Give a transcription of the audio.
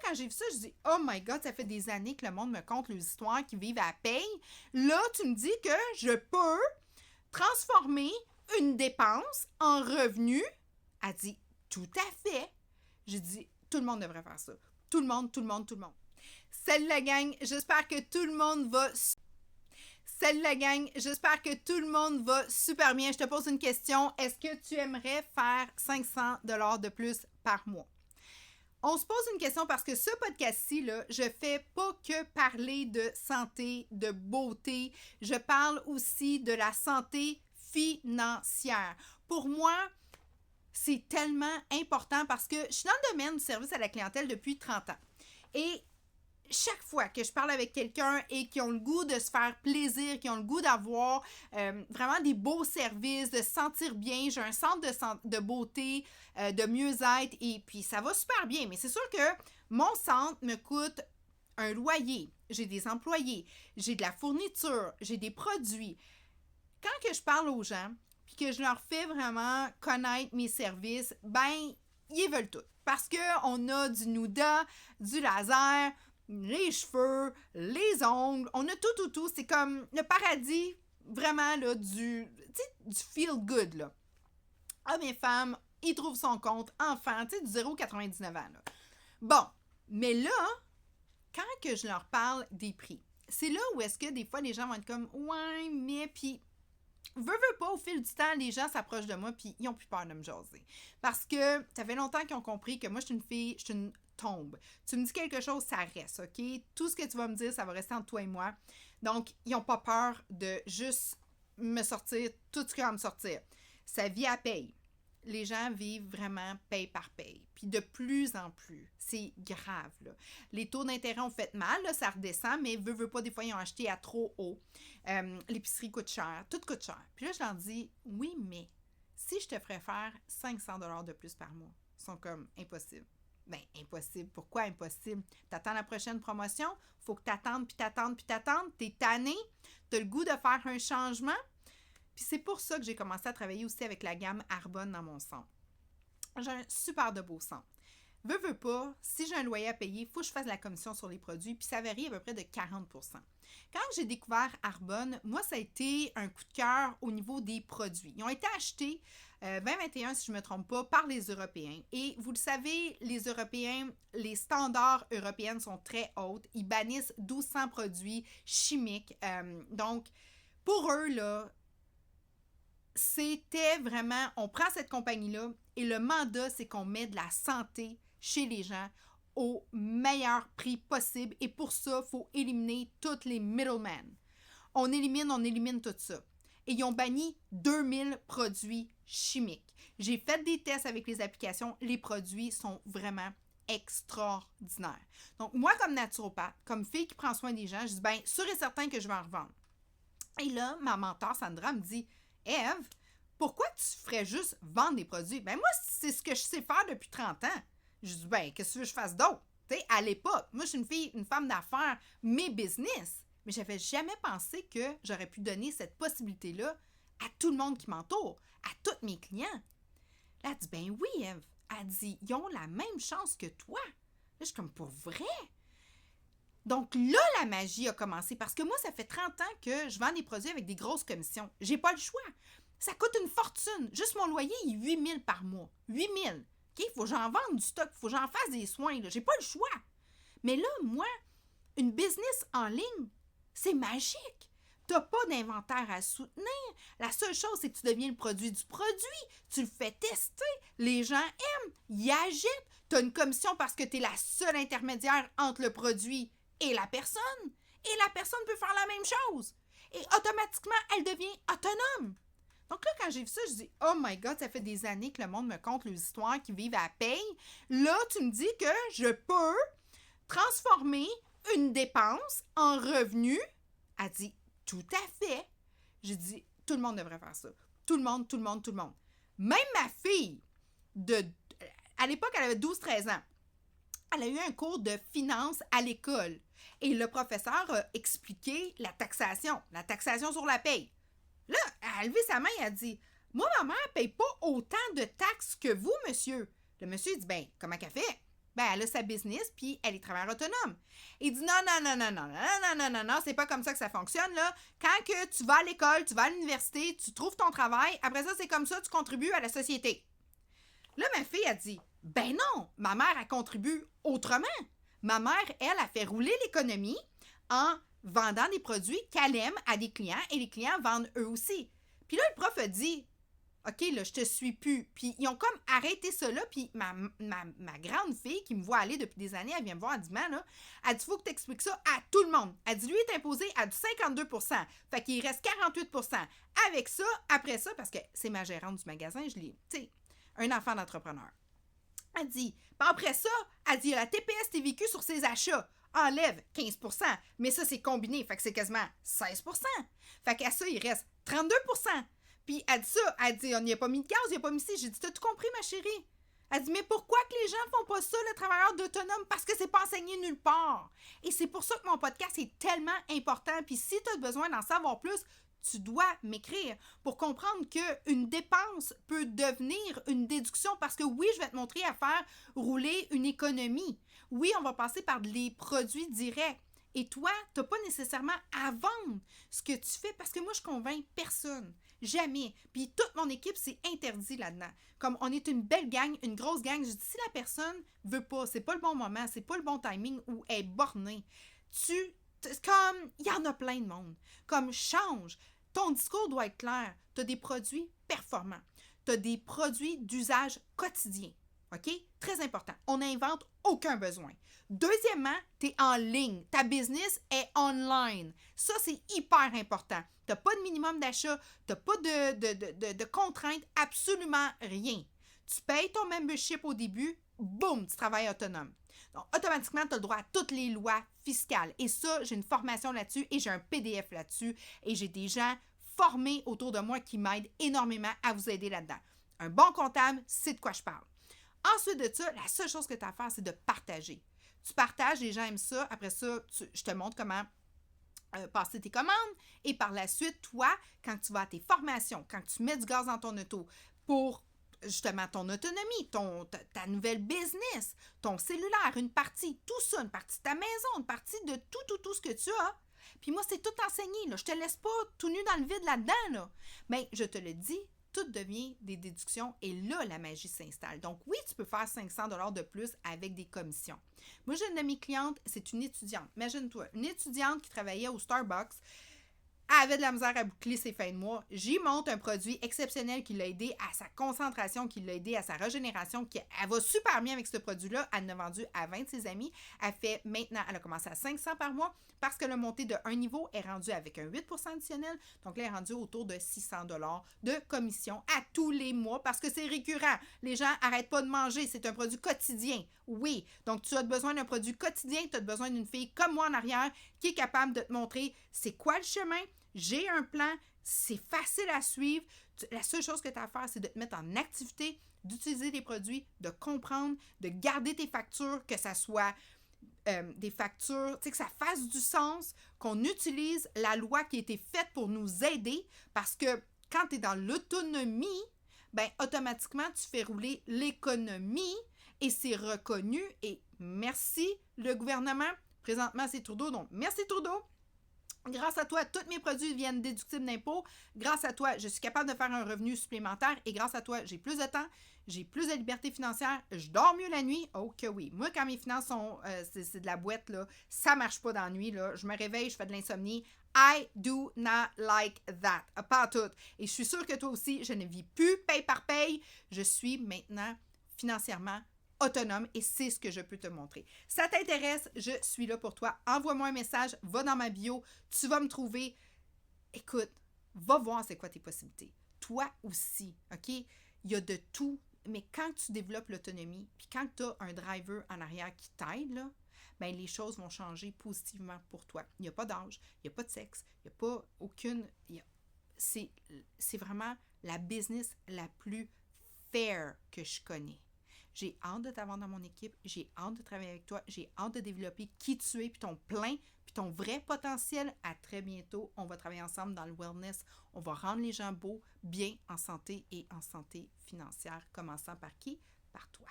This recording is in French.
quand j'ai vu ça, je dis « Oh my God, ça fait des années que le monde me conte les histoires qu'ils vivent à la paye. Là, tu me dis que je peux transformer une dépense en revenu. » Elle dit « Tout à fait. » J'ai dit « Tout le monde devrait faire ça. Tout le monde, tout le monde, tout le monde. » Salut la gang, j'espère que tout le monde va... Salut la gang, j'espère que tout le monde va super bien. Je te pose une question. Est-ce que tu aimerais faire 500 $ de plus par mois? On se pose une question parce que ce podcast-ci, là, je fais pas que parler de santé, de beauté. Je parle aussi de la santé financière. Pour moi, c'est tellement important parce que je suis dans le domaine du service à la clientèle depuis 30 ans. Et chaque fois que je parle avec quelqu'un et qui ont le goût de se faire plaisir, qui ont le goût d'avoir vraiment des beaux services, de se sentir bien, j'ai un centre de beauté, de mieux-être et puis ça va super bien. Mais c'est sûr que mon centre me coûte un loyer, j'ai des employés, j'ai de la fourniture, j'ai des produits. Quand que je parle aux gens puis que je leur fais vraiment connaître mes services, ben, ils veulent tout. Parce qu'on a du Nuda, du laser, les cheveux, les ongles, on a tout. C'est comme le paradis, vraiment, là, du feel good, là. Hommes et femmes, ils trouvent son compte, enfant, du 0,99 ans, là. Bon, mais là, quand que je leur parle des prix, c'est là où est-ce que des fois, les gens vont être comme, ouais, mais, puis... Veux pas, au fil du temps, les gens s'approchent de moi puis ils ont plus peur de me jaser. Parce que ça fait longtemps qu'ils ont compris que moi, je suis une fille, je suis une tombe. Tu me dis quelque chose, ça reste, OK? Tout ce que tu vas me dire, ça va rester entre toi et moi. Donc, ils n'ont pas peur de juste me sortir tout ce qu'ils vont me sortir. Sa vie à paye. Les gens vivent vraiment paye par paye. Puis de plus en plus, c'est grave, là. Les taux d'intérêt ont fait mal, là, ça redescend, mais veut pas, des fois, ils ont acheté à trop haut. L'épicerie coûte cher, tout coûte cher. Puis là, je leur dis, oui, mais si je te ferais faire 500 $ de plus par mois, ils sont comme, impossible. Ben, impossible. Pourquoi impossible? T'attends la prochaine promotion, faut que t'attendes, t'es tanné, t'as le goût de faire un changement. Puis c'est pour ça que j'ai commencé à travailler aussi avec la gamme Arbonne dans mon centre. J'ai un super de beau centre. Veux pas, si j'ai un loyer à payer, il faut que je fasse la commission sur les produits, puis ça varie à peu près de 40 %. Quand j'ai découvert Arbonne, moi, ça a été un coup de cœur au niveau des produits. Ils ont été achetés 2021, si je ne me trompe pas, par les Européens. Et vous le savez, les Européens, les standards européens sont très hauts. Ils bannissent 1200 produits chimiques. Donc, pour eux, là, c'était vraiment, on prend cette compagnie-là et le mandat, c'est qu'on met de la santé chez les gens au meilleur prix possible. Et pour ça, il faut éliminer tous les middlemen. On élimine tout ça. Et ils ont banni 2000 produits chimiques. J'ai fait des tests avec les applications. Les produits sont vraiment extraordinaires. Donc, moi, comme naturopathe, comme fille qui prend soin des gens, je dis, bien, sûr et certain que je vais en revendre. Et là, ma mentor, Sandra, me dit, Ève, pourquoi tu ferais juste vendre des produits? Ben moi, c'est ce que je sais faire depuis 30 ans. Je dis, ben, qu'est-ce que tu veux que je fasse d'autre? Tu sais, à l'époque, moi, je suis une fille, une femme d'affaires, mes business. Mais j'avais jamais pensé que j'aurais pu donner cette possibilité-là à tout le monde qui m'entoure, à tous mes clients. Là, elle dit, ben oui, Ève. Elle dit, ils ont la même chance que toi. Là, je suis comme, pour vrai? Donc là, la magie a commencé parce que moi, ça fait 30 ans que je vends des produits avec des grosses commissions. J'ai pas le choix. Ça coûte une fortune. Juste mon loyer est 8 000 par mois. 8 000. OK? Il faut que j'en vende du stock. Il faut que j'en fasse des soins. Là. J'ai pas le choix. Mais là, moi, une business en ligne, c'est magique. Tu n'as pas d'inventaire à soutenir. La seule chose, c'est que tu deviens le produit du produit. Tu le fais tester. Les gens aiment. Ils achètent. Tu as une commission parce que tu es la seule intermédiaire entre le produit et la personne. Et la personne peut faire la même chose. Et automatiquement, elle devient autonome. Donc là, quand j'ai vu ça, je dis, oh my God, ça fait des années que le monde me conte les histoires qu'ils vivent à la paye. Là, tu me dis que je peux transformer une dépense en revenu. Elle dit, tout à fait. J'ai dit, tout le monde devrait faire ça. Tout le monde. Même ma fille, à l'époque, elle avait 12-13 ans. Elle a eu un cours de finance à l'école. Et le professeur a expliqué la taxation sur la paye. Là, elle a levé sa main et a dit, moi, ma mère ne paye pas autant de taxes que vous, monsieur. Le monsieur dit, ben, comment qu'elle fait? Ben, elle a sa business, puis elle est travailleur autonome. Il dit non, non, non, non, non, non, non, non, non, non, c'est pas comme ça que ça fonctionne, là. Quand que tu vas à l'école, tu vas à l'université, tu trouves ton travail, après ça, c'est comme ça, tu contribues à la société. Là, ma fille a dit, ben non, ma mère, elle contribue autrement. Ma mère, elle, a fait rouler l'économie en vendant des produits qu'elle aime à des clients et les clients vendent eux aussi. Puis là, le prof a dit, OK, là, je te suis plus. Puis ils ont comme arrêté ça là. Puis ma grande fille qui me voit aller depuis des années, elle vient me voir, elle dit, man, là, elle dit, faut que tu expliques ça à tout le monde. Elle dit, lui est imposé à du 52%. Fait qu'il reste 48%. Avec ça, après ça, parce que c'est ma gérante du magasin, je l'ai, tu sais, un enfant d'entrepreneur. Elle dit, puis après ça, elle dit, la TPS TVQ sur ses achats enlève 15%. Mais ça, c'est combiné. Fait que c'est quasiment 16%. Fait qu'à ça, il reste 32%. Puis elle dit ça, elle dit, on n'y a pas mis de gaz, il n'y a pas mis ci. J'ai dit, t'as tout compris, ma chérie? Elle dit, mais pourquoi que les gens font pas ça, le travailleur d'autonome? Parce que c'est pas enseigné nulle part. Et c'est pour ça que mon podcast est tellement important. Puis si tu as besoin d'en savoir plus, tu dois m'écrire pour comprendre qu'une dépense peut devenir une déduction parce que oui, je vais te montrer à faire rouler une économie. Oui, on va passer par les produits directs. Et toi, tu n'as pas nécessairement à vendre ce que tu fais parce que moi, je convainc personne. Jamais. Puis toute mon équipe, c'est interdit là-dedans. Comme on est une belle gang, une grosse gang, je dis si la personne veut pas, c'est pas le bon moment, c'est pas le bon timing ou est bornée, comme, il y en a plein de monde. Comme, change. Ton discours doit être clair. Tu as des produits performants. Tu as des produits d'usage quotidien. OK? Très important. On n'invente aucun besoin. Deuxièmement, tu es en ligne. Ta business est online. Ça, c'est hyper important. Tu n'as pas de minimum d'achat. Tu n'as pas de contraintes. Absolument rien. Tu payes ton membership au début. Boum, tu travailles autonome. Donc, automatiquement, tu as le droit à toutes les lois fiscales. Et ça, j'ai une formation là-dessus et j'ai un PDF là-dessus. Et j'ai des gens formés autour de moi qui m'aident énormément à vous aider là-dedans. Un bon comptable, c'est de quoi je parle. Ensuite de ça, la seule chose que tu as à faire, c'est de partager. Tu partages, les gens aiment ça. Après ça, je te montre comment passer tes commandes. Et par la suite, toi, quand tu vas à tes formations, quand tu mets du gaz dans ton auto pour justement ton autonomie, ta nouvelle business, ton cellulaire, une partie, tout ça, une partie de ta maison, une partie de tout ce que tu as. Puis moi, c'est tout enseigné. Là. Je te laisse pas tout nu dans le vide là-dedans. Là. Mais je te le dis, tout devient des déductions et là, la magie s'installe. Donc oui, tu peux faire 500 $ de plus avec des commissions. Moi, j'ai une de mes clientes, c'est une étudiante. Imagine-toi, une étudiante qui travaillait au Starbucks, elle avait de la misère à boucler ses fins de mois. J'y monte un produit exceptionnel qui l'a aidé à sa concentration, qui l'a aidé à sa régénération, elle va super bien avec ce produit-là. Elle l'a vendu à 20 de ses amis. Elle a commencé à 500 par mois parce qu'elle a monté de un niveau, elle est rendue avec un 8% additionnel. Donc là, elle est rendue autour de 600 $ de commission à tous les mois parce que c'est récurrent. Les gens n'arrêtent pas de manger. C'est un produit quotidien. Oui. Donc, tu as besoin d'un produit quotidien. Tu as besoin d'une fille comme moi en arrière qui est capable de te montrer c'est quoi le chemin. J'ai un plan, c'est facile à suivre. La seule chose que tu as à faire, c'est de te mettre en activité, d'utiliser les produits, de comprendre, de garder tes factures, que ça soit des factures, tu sais, que ça fasse du sens, qu'on utilise la loi qui a été faite pour nous aider, parce que quand tu es dans l'autonomie, ben automatiquement, tu fais rouler l'économie et c'est reconnu. Et merci le gouvernement. Présentement, c'est Trudeau, donc merci Trudeau. Grâce à toi, tous mes produits deviennent déductibles d'impôts. Grâce à toi, je suis capable de faire un revenu supplémentaire et grâce à toi, j'ai plus de temps, j'ai plus de liberté financière, je dors mieux la nuit. Oh que oui. Moi, quand mes finances sont, c'est de la boîte, là, ça marche pas dans la nuit. Là. Je me réveille, je fais de l'insomnie. I do not like that. Pas tout. Et je suis sûre que toi aussi, je ne vis plus paye par paye. Je suis maintenant financièrement autonome et c'est ce que je peux te montrer. Ça t'intéresse, je suis là pour toi. Envoie-moi un message, va dans ma bio, tu vas me trouver. Écoute, va voir c'est quoi tes possibilités. Toi aussi, OK? Il y a de tout, mais quand tu développes l'autonomie, puis quand tu as un driver en arrière qui t'aide, là, ben les choses vont changer positivement pour toi. Il n'y a pas d'âge, il n'y a pas de sexe, il n'y a pas aucune... C'est vraiment la business la plus fair que je connais. J'ai hâte de t'avoir dans mon équipe, j'ai hâte de travailler avec toi, j'ai hâte de développer qui tu es, puis ton plein, puis ton vrai potentiel. À très bientôt. On va travailler ensemble dans le wellness. On va rendre les gens beaux, bien en santé et en santé financière, commençant par qui? Par toi.